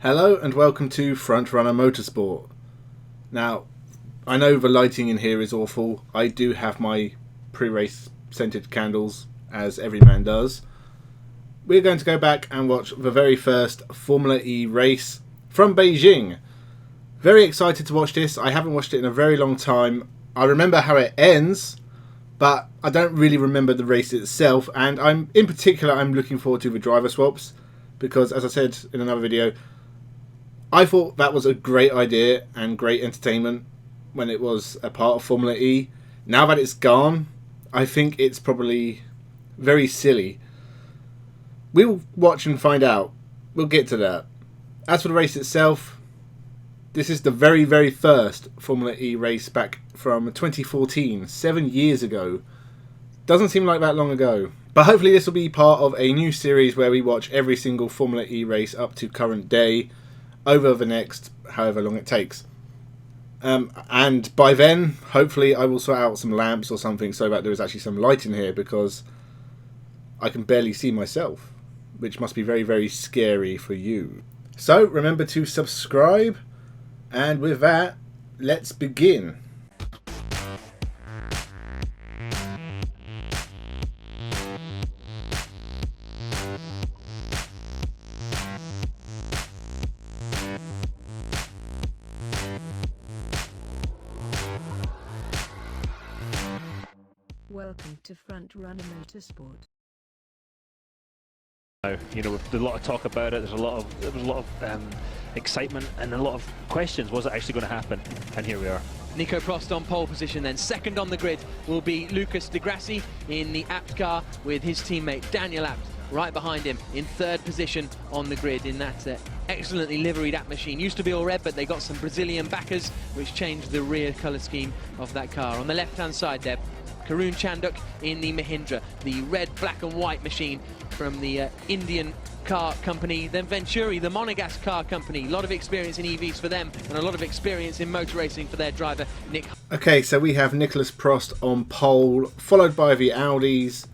Hello and welcome to Frontrunner Motorsport. Now, I know the lighting in here is awful. I do have my pre-race scented candles, as every man does. We're going to go back and watch the very first Formula E race from Beijing. Very excited to watch this. I haven't watched it in a very long time. I remember how it ends, but I don't really remember the race itself. And I'm looking forward to the driver swaps, because as I said in another video, I thought that was a great idea and great entertainment when it was a part of Formula E. Now that it's gone, I think it's probably very silly. We'll watch and find out. We'll get to that. As for the race itself, this is the very, very first Formula E race back from 2014, 7 years ago. Doesn't seem like that long ago. But hopefully this will be part of a new series where we watch every single Formula E race up to current day, over the next however long it takes. And by then, hopefully I will sort out some lamps or something so that there is actually some light in here, because I can barely see myself, which must be very, very scary for you. So remember to subscribe, and with that, let's begin. Welcome to Frontrunner Motorsport. You know, there's a lot of talk about it. There was a lot of excitement and a lot of questions. Was it actually going to happen? And here we are. Nico Prost on pole position, then second on the grid will be Lucas Di Grassi in the Abt car with his teammate Daniel Abt right behind him in third position on the grid in that excellently liveried Abt machine. Used to be all red, but they got some Brazilian backers which changed the rear colour scheme of that car. On the left hand side there, Karun Chandok in the Mahindra, the red, black and white machine from the Indian car company. Then Venturi, the Monegasque car company. A lot of experience in EVs for them and a lot of experience in motor racing for their driver, Nick. Okay, so we have Nicholas Prost on pole, followed by the Audis,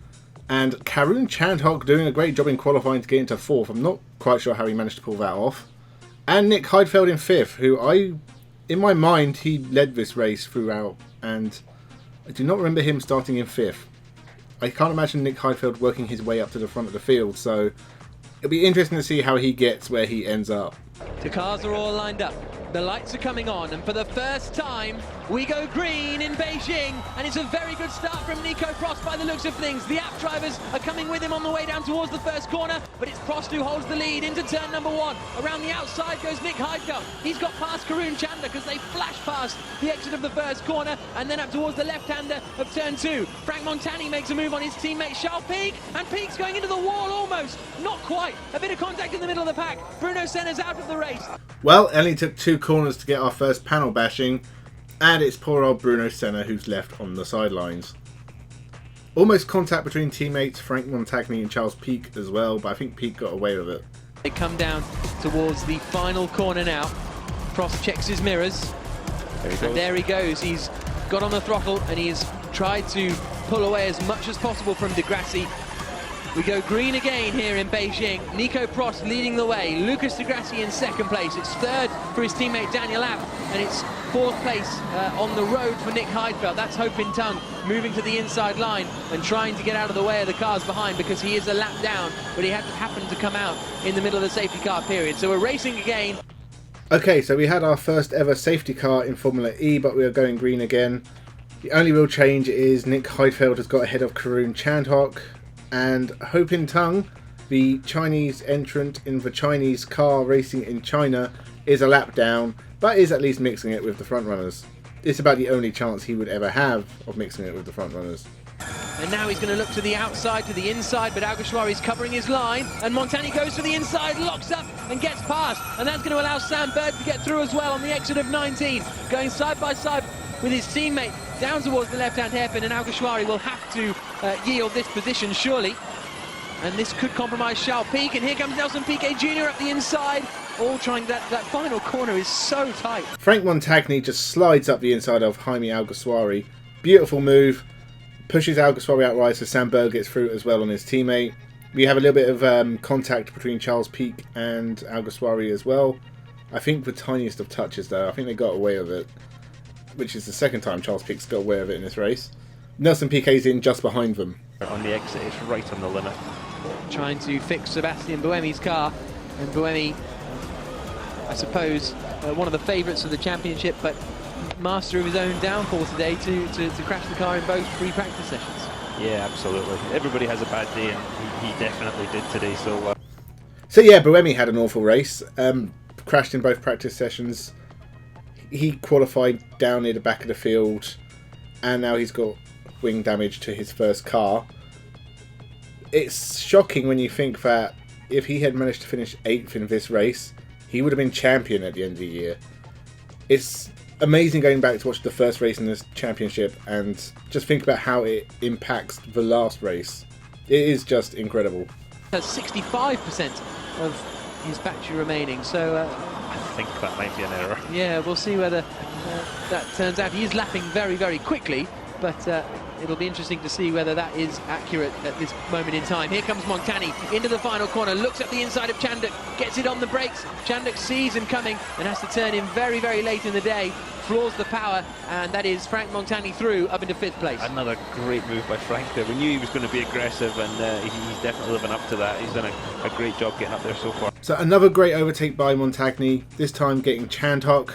and Karun Chandok doing a great job in qualifying to get into fourth. I'm not quite sure how he managed to pull that off. And Nick Heidfeld in fifth, who in my mind, he led this race throughout, and I do not remember him starting in fifth. I can't imagine Nick Heidfeld working his way up to the front of the field, so it'll be interesting to see how he gets where he ends up. The cars are all lined up. The lights are coming on, and for the first time, we go green in Beijing, and it's a very good start from Nico Prost by the looks of things. The Abt drivers are coming with him on the way down towards the first corner, but it's Prost who holds the lead into turn number one. Around the outside goes Nick Heidfeld. He's got past Karun Chandok as they flash past the exit of the first corner, and then up towards the left-hander of turn two. Frank Montani makes a move on his teammate Charles Pic, and Pic's going into the wall almost. Not quite. A bit of contact in the middle of the pack. Bruno Senna's out of the race. Well, it only took 2 corners to get our first panel bashing, and it's poor old Bruno Senna who's left on the sidelines. Almost contact between teammates Frank Montagny and Charles Pic as well, but I think Pic got away with it. They come down towards the final corner now. Prost checks his mirrors, and there he goes. He's got on the throttle and he's tried to pull away as much as possible from Di Grassi. We go green again here in Beijing. Nico Prost leading the way. Lucas Di Grassi in second place. It's third for his teammate Daniel Abt, and it's fourth place on the road for Nick Heidfeld. That's Ho Pin Tung moving to the inside line and trying to get out of the way of the cars behind, because he is a lap down, but he happened to come out in the middle of the safety car period. So we're racing again. Okay, so we had our first ever safety car in Formula E, but we are going green again. The only real change is Nick Heidfeld has got ahead of Karun Chandok, and Ho Pin Tung, the Chinese entrant in the Chinese car racing in China, is a lap down, but is at least mixing it with the front runners. It's about the only chance he would ever have of mixing it with the front runners. And now he's going to look to the outside, to the inside, but Alguersuari's covering his line, and Montani goes to the inside, locks up and gets past, and that's going to allow Sam Bird to get through as well on the exit of 19, going side by side with his teammate down towards the left-hand hairpin, and Alguersuari will have to yield this position surely, and this could compromise Charles Pic, and here comes Nelson Piquet Jr. up the inside, all trying. That final corner is so tight. Frank Montagny just slides up the inside of Jaime Alguersuari. Beautiful move, pushes Alguersuari out right, so Sam Bird gets through as well on his teammate. We have a little bit of contact between Charles Pic and Alguersuari as well. I think the tiniest of touches though. I think they got away with it, which is the second time Charles Pic's got away with it in this race. Nelson Piquet's in just behind them. On the exit, it's right on the limit. Trying to fix Sebastian Buemi's car, and Buemi, I suppose, one of the favourites of the championship, but master of his own downfall today to crash the car in both free practice sessions. Yeah, absolutely. Everybody has a bad day, and he definitely did today. So yeah, Buemi had an awful race. Crashed in both practice sessions. He qualified down near the back of the field, and now he's got wing damage to his first car. It's shocking when you think that if he had managed to finish 8th in this race, he would have been champion at the end of the year. It's amazing going back to watch the first race in this championship and just think about how it impacts the last race. It is just incredible. Has 65% of his battery remaining, so I think that might be an error. yeah, we'll see whether that turns out. He is lapping very, very quickly, but it'll be interesting to see whether that is accurate at this moment in time. Here comes Montani into the final corner, looks at the inside of Chanduk, gets it on the brakes. Chanduk sees him coming and has to turn in very, very late in the day, floors the power, and that is Frank Montani through up into 5th place. Another great move by Frank there. We knew he was going to be aggressive, and he's definitely living up to that. He's done a great job getting up there so far. So another great overtake by Montagny, this time getting Chandhok.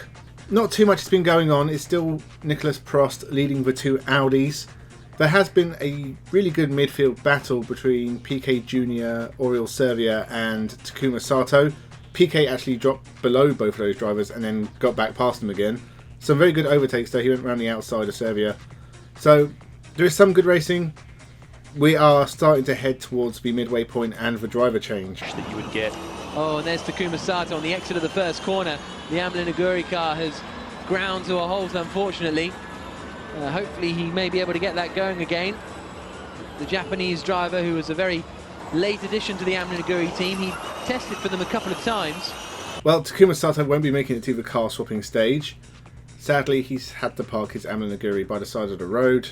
Not too much has been going on. It's still Nicholas Prost leading the two Audis. There has been a really good midfield battle between Piquet Jr., Oriol Servia and Takuma Sato. Piquet actually dropped below both of those drivers and then got back past them again. Some very good overtakes though. He went around the outside of Servia. So there is some good racing. We are starting to head towards the midway point and the driver change That you would get. Oh, and there's Takuma Sato on the exit of the first corner. The Amelin Aguri car has ground to a halt, unfortunately. Hopefully he may be able to get that going again. The Japanese driver, who was a very late addition to the Amelin Aguri team, he tested for them a couple of times. Well, Takuma Sato won't be making it to the car swapping stage. Sadly, he's had to park his Amelin Aguri by the side of the road.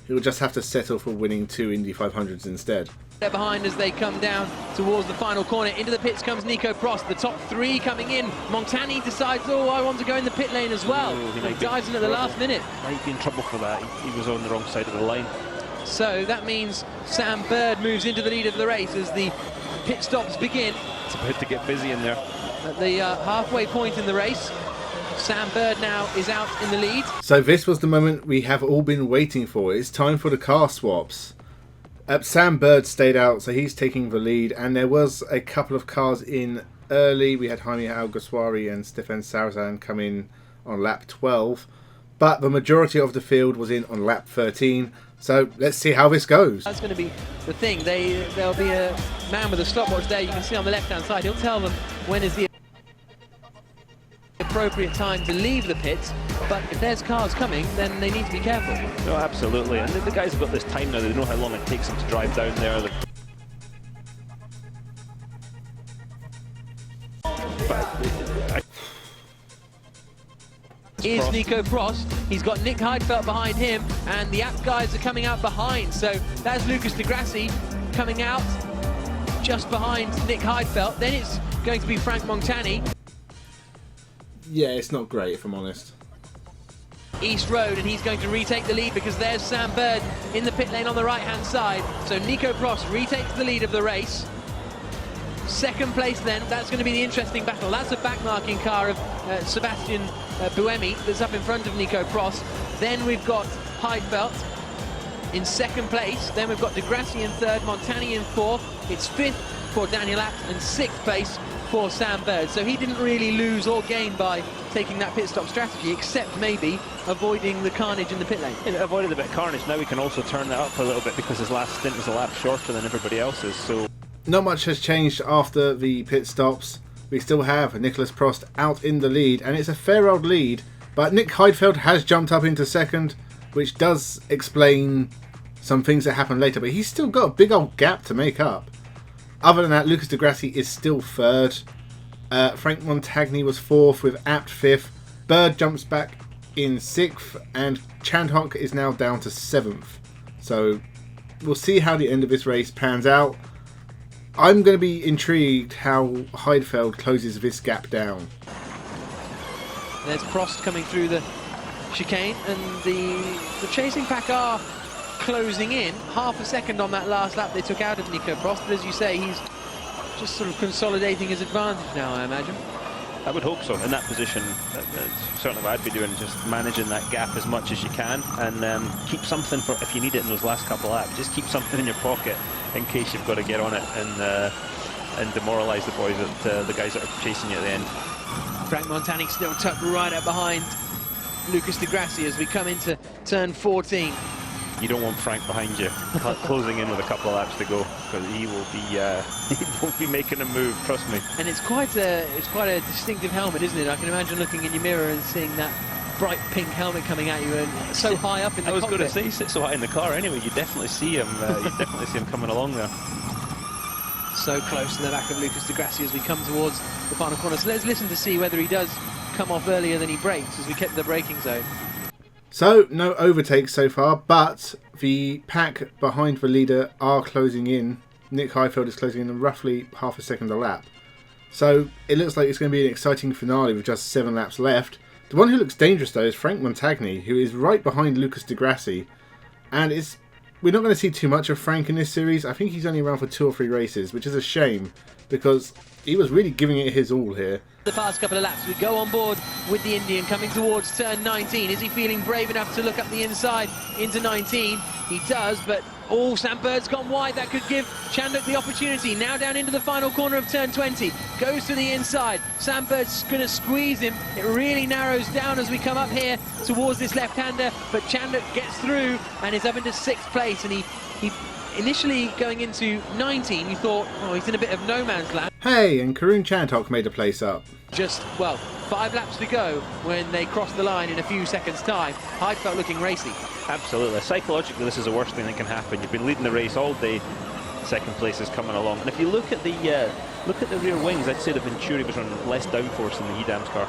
He'll just have to settle for winning 2 Indy 500s instead. They're behind as they come down towards the final corner. Into the pits comes Nico Prost, the top 3 coming in. Montani decides, oh, I want to go in the pit lane as well. He dives in at the last minute. Might be in trouble for that. He was on the wrong side of the line. So that means Sam Bird moves into the lead of the race as the pit stops begin. It's about to get busy in there. At the halfway point in the race, Sam Bird now is out in the lead. So this was the moment we have all been waiting for. It's time for the car swaps. Sam Bird stayed out, so he's taking the lead, and there was a couple of cars in early. We had Jaime Alguersuari and Stefan Sarzan come in on lap 12, but the majority of the field was in on lap 13. So let's see how this goes. That's going to be the thing. There'll be a man with a stopwatch there. You can see on the left-hand side. He'll tell them when is the appropriate time to leave the pits, but if there's cars coming, then they need to be careful. No, absolutely. And the guys have got this time now. They know how long it takes them to drive down there. Is Nico Prost. He's got Nick Heidfeld behind him, and the app guys are coming out behind. So that's Lucas de Grassi coming out just behind Nick Heidfeld. Then it's going to be Frank Montani. Yeah, it's not great, if I'm honest. East Road, and he's going to retake the lead because there's Sam Bird in the pit lane on the right-hand side. So Nico Prost retakes the lead of the race. Second place then, that's going to be the interesting battle. That's a backmarking car of Sebastian Buemi that's up in front of Nico Prost. Then we've got Heidfeld in second place. Then we've got de Grassi in third, Montani in fourth. It's fifth for Daniel Abt and sixth place for Sam Bird. So he didn't really lose or gain by taking that pit stop strategy, except maybe avoiding the carnage in the pit lane. He avoided a bit of carnage. Now we can also turn that up a little bit because his last stint was a lap shorter than everybody else's. So not much has changed after the pit stops. We still have Nicholas Prost out in the lead, and it's a fair old lead, but Nick Heidfeld has jumped up into second, which does explain some things that happen later, but he's still got a big old gap to make up. Other than that, Lucas de Grassi is still third. Frank Montagny was fourth with Abt fifth. Bird jumps back in sixth, and Chandhok is now down to seventh. So we'll see how the end of this race pans out. I'm going to be intrigued how Heidfeld closes this gap down. There's Prost coming through the chicane, and the chasing pack are closing in. Half a second on that last lap they took out of Nico Prost, but as you say, he's just sort of consolidating his advantage now, I imagine. I would hope so. In that position, that's certainly what I'd be doing, just managing that gap as much as you can, and keep something for if you need it in those last couple of laps. Just keep something in your pocket in case you've got to get on it and demoralise the boys, the guys that are chasing you at the end. Frank Montani still tucked right up behind Lucas Di Grassi as we come into turn 14. You don't want Frank behind you, closing in with a couple of laps to go, because he won't be making a move, trust me. And it's quite a distinctive helmet, isn't it? I can imagine looking in your mirror and seeing that bright pink helmet coming at you, and so high up in the cockpit. I was going to say, he sits so high in the car anyway, you definitely see him. You definitely see him coming along there. So close to the back of Lucas Di Grassi as we come towards the final corner. So let's listen to see whether he does come off earlier than he brakes as we kept the braking zone. So, no overtakes so far, but the pack behind the leader are closing in. Nick Heidfeld is closing in roughly half a second a lap. So, it looks like it's going to be an exciting finale with just 7 laps left. The one who looks dangerous though is Frank Montagny, who is right behind Lucas Di Grassi. And we're not going to see too much of Frank in this series. I think he's only around for 2 or 3 races, which is a shame, because he was really giving it his all here. The past couple of laps, we go on board with the Indian coming towards turn 19. Is he feeling brave enough to look up the inside into 19? He does, but Sam Bird's gone wide. That could give Chandler the opportunity. Now down into the final corner of turn 20. Goes to the inside. Sam Bird's going to squeeze him. It really narrows down as we come up here towards this left-hander, but Chandler gets through and is up into 6th place, and he initially going into 19, you thought, oh, he's in a bit of no man's land. Hey, and Karun Chandhok made a place up. Just, well, 5 laps to go when they cross the line in a few seconds' time. Heidfeld looking racy. Absolutely. Psychologically, this is the worst thing that can happen. You've been leading the race all day. 2nd place is coming along. And if you look at the rear wings, I'd say the Venturi was running less downforce than the Edam's car.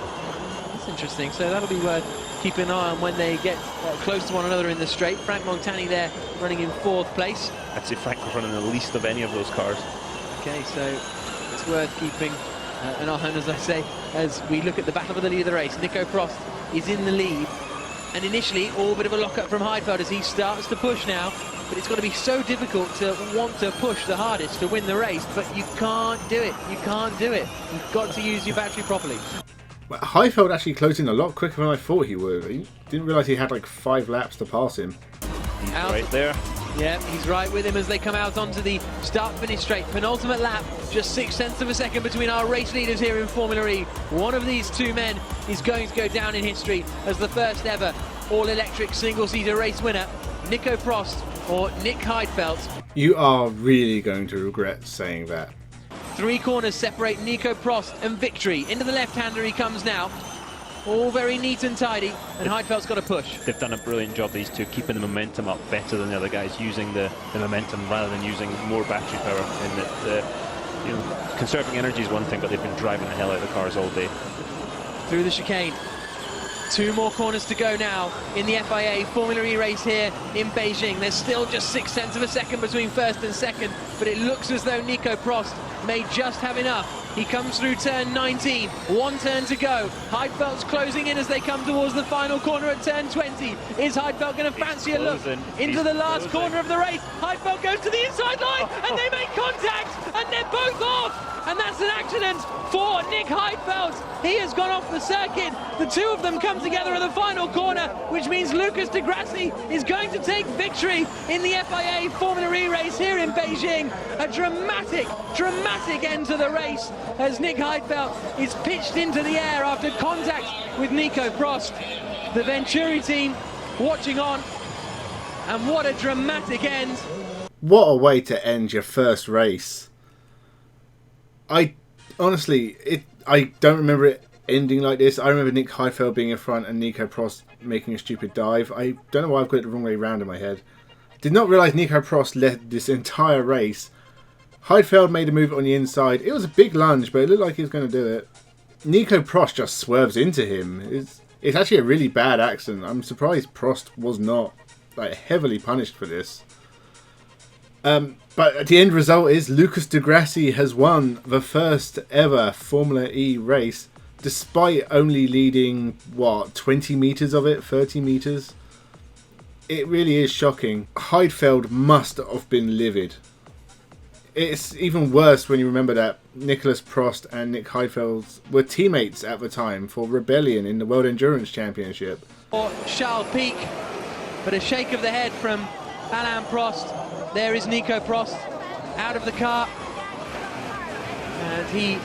That's interesting. So that'll be worth keeping an eye on when they get close to one another in the straight. Frank Montani there running in 4th place. I'd say Frank was running the least of any of those cars. Okay, so it's worth keeping an eye on, as I say, as we look at the battle for the lead of the race. Nico Prost is in the lead, and initially all bit of a lock-up from Heidfeld as he starts to push now, but it's got to be so difficult to want to push the hardest to win the race, but you can't do it. You can't do it. You've got to use your battery properly. Well, Heidfeld actually closed in a lot quicker than I thought he would. I didn't realise he had like 5 laps to pass him. He's right there. Yeah, he's right with him as they come out onto the start-finish straight. Penultimate lap, just 0.6 of a second between our race leaders here in Formula E. One of these 2 men is going to go down in history as the first ever all-electric single-seater race winner, Nico Prost or Nick Heidfeld. You are really going to regret saying that. 3 corners separate Nico Prost and victory. Into the left-hander he comes now. All very neat and tidy, and Heidfeld's got a push. They've done a brilliant job, these two, keeping the momentum up better than the other guys, using the momentum rather than using more battery power. And that, conserving energy is one thing, but they've been driving the hell out of the cars all day. Through the chicane. 2 more corners to go now in the FIA Formula E race here in Beijing. There's still just 0.6 of a second between 1st and 2nd, but it looks as though Nico Prost may just have enough. He comes through turn 19, 1 turn to go. Heidfeld's closing in as they come towards the final corner at turn 20. Is Heidfeld going to fancy a look into the last corner of the race? Heidfeld goes to the inside line and they make contact and they're both off. And that's an accident for Nick Heidfeld. He has gone off the circuit. The 2 of them come together at the final corner, which means Lucas Di Grassi is going to take victory in the FIA Formula E race here in Beijing. A dramatic end to the race as Nick Heidfeld is pitched into the air after contact with Nico Prost. The Venturi team watching on, and what a dramatic end. What a way to end your first race. I don't remember it ending like this. I remember Nick Heidfeld being in front and Nico Prost making a stupid dive. I don't know why I've got it the wrong way around in my head. Did not realise Nico Prost led this entire race. Heidfeld made a move on the inside. It was a big lunge, but it looked like he was going to do it. Nico Prost just swerves into him. It's actually a really bad accident. I'm surprised Prost was not heavily punished for this. But the end result is Lucas de Grassi has won the first ever Formula E race, despite only leading, what, 20 metres of it, 30 metres? It really is shocking. Heidfeld must have been livid. It's even worse when you remember that Nicholas Prost and Nick Heidfeld were teammates at the time for Rebellion in the World Endurance Championship. Or Charles Pic, but a shake of the head from Alain Prost. There is Nico Prost out of the car, and he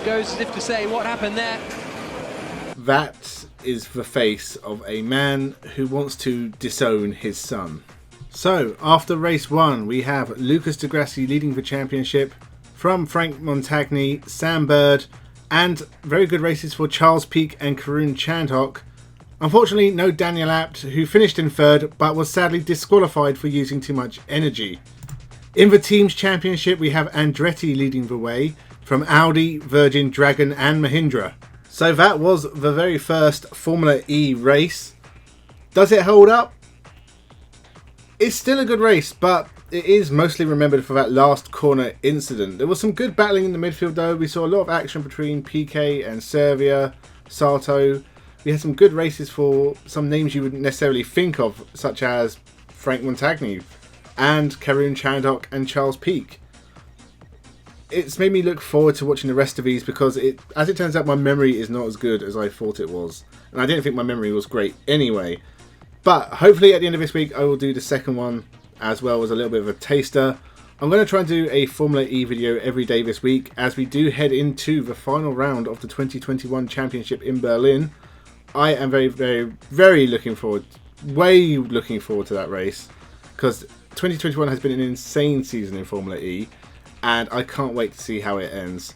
goes as if to say, what happened there? That is the face of a man who wants to disown his son. So, after race 1, we have Lucas de Grassi leading the championship from Frank Montagny, Sam Bird, and very good races for Charles Pic and Karun Chandhok. Unfortunately, no Daniel Abt, who finished in 3rd, but was sadly disqualified for using too much energy. In the team's championship, we have Andretti leading the way from Audi, Virgin, Dragon and Mahindra. So that was the very first Formula E race. Does it hold up? It's still a good race, but it is mostly remembered for that last corner incident. There was some good battling in the midfield though. We saw a lot of action between Piquet and Servia, Sato. We had some good races for some names you wouldn't necessarily think of, such as Frank Montagny and Karun Chandhok and Charles Pic. It's made me look forward to watching the rest of these because, as it turns out, my memory is not as good as I thought it was. And I didn't think my memory was great anyway. But hopefully at the end of this week I will do the second one as well as a little bit of a taster. I'm going to try and do a Formula E video every day this week as we do head into the final round of the 2021 Championship in Berlin. I am very, very, very looking forward to that race because 2021 has been an insane season in Formula E and I can't wait to see how it ends.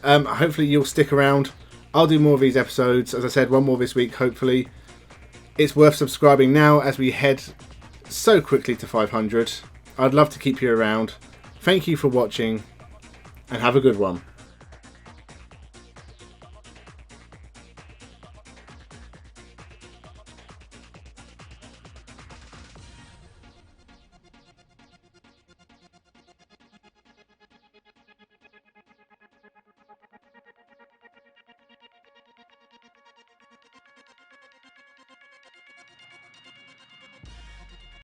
Hopefully you'll stick around. I'll do more of these episodes. As I said, one more this week hopefully. It's worth subscribing now as we head so quickly to 500. I'd love to keep you around. Thank you for watching and have a good one.